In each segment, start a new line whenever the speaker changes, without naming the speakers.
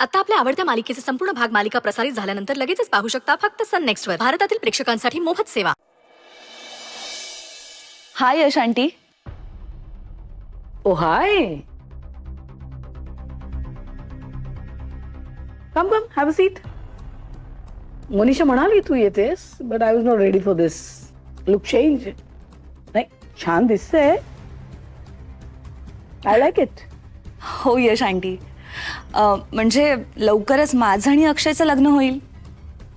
आता आपल्या आवडत्या मालिकेचे संपूर्ण भाग मालिका प्रसारित झाल्यानंतर लगेचच पाहू शकता फक्त सन नेक्स्ट वर. भारतातील प्रेक्षकांसाठी मोफत सेवा.
Hi Yash aunty.
Oh, hi. Come, have a seat. Monisha म्हणाली तू येतेस, but I was not ready for this. Look change. नाही, छान दिसतंय. I like it.
हो यश आंटी, म्हणजे लवकरच माझं आणि अक्षयचं लग्न होईल.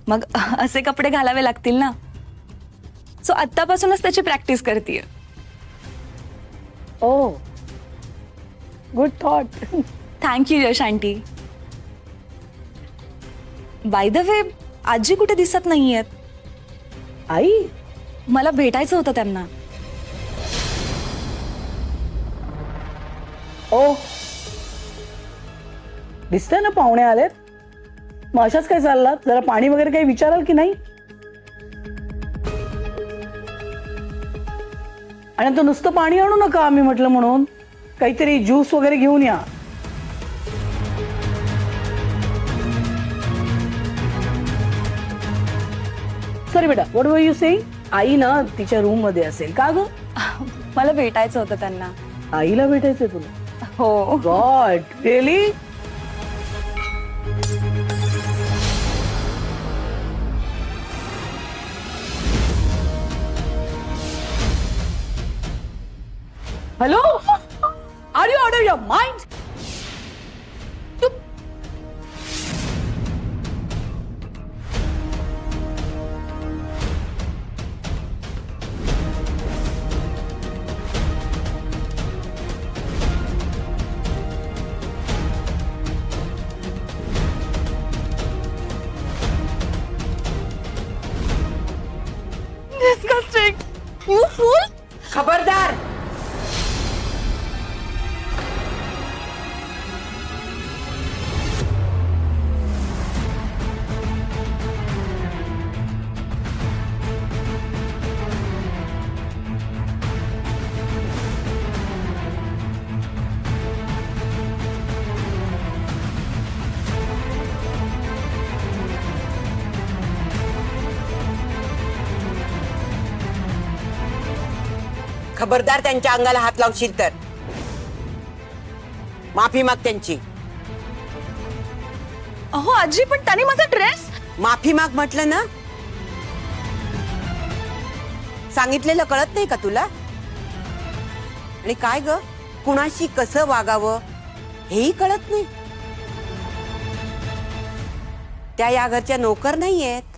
मग असे कपडे घालावे लागतील ना, सो आत्तापासूनच त्याची प्रॅक्टिस करतेय.
Oh, good thought.
Thank you Yash aunty. By the way, आजी कुठे दिसत नाहीयेत.
आई,
मला भेटायचं होतं त्यांना.
ओ दिसतंय ना पाहुणे आलेत. मग अशाच काय चाललात? जरा पाणी वगैरे काही विचाराल की नाही? आणि तो नुसतं पाणी आणू नका आम्ही म्हटलं म्हणून, काहीतरी ज्यूस वगैरे घेऊन या. सॉरी बेटा, व्हॉट वर यू सेइंग? आई ना तिच्या रूम मध्ये असेल. का ग?
मला भेटायचं होतं त्यांना.
आईला भेटायचंय तुला?
हो.
God, really? Hello, are you out of your mind?
Disgusting. You fool.
खबरदार.
खबरदार त्यांच्या अंगाला हात लावशील तर माफी माग त्यांची.
अहो आजी, पण त्याने माझा ड्रेस.
माफी माग म्हटलं ना. सांगितलेलं कळत नाही का तुला? आणि काय ग, कुणाशी कसं वागावं हेही कळत नाही. त्या या घरच्या नोकर नाहीयेत.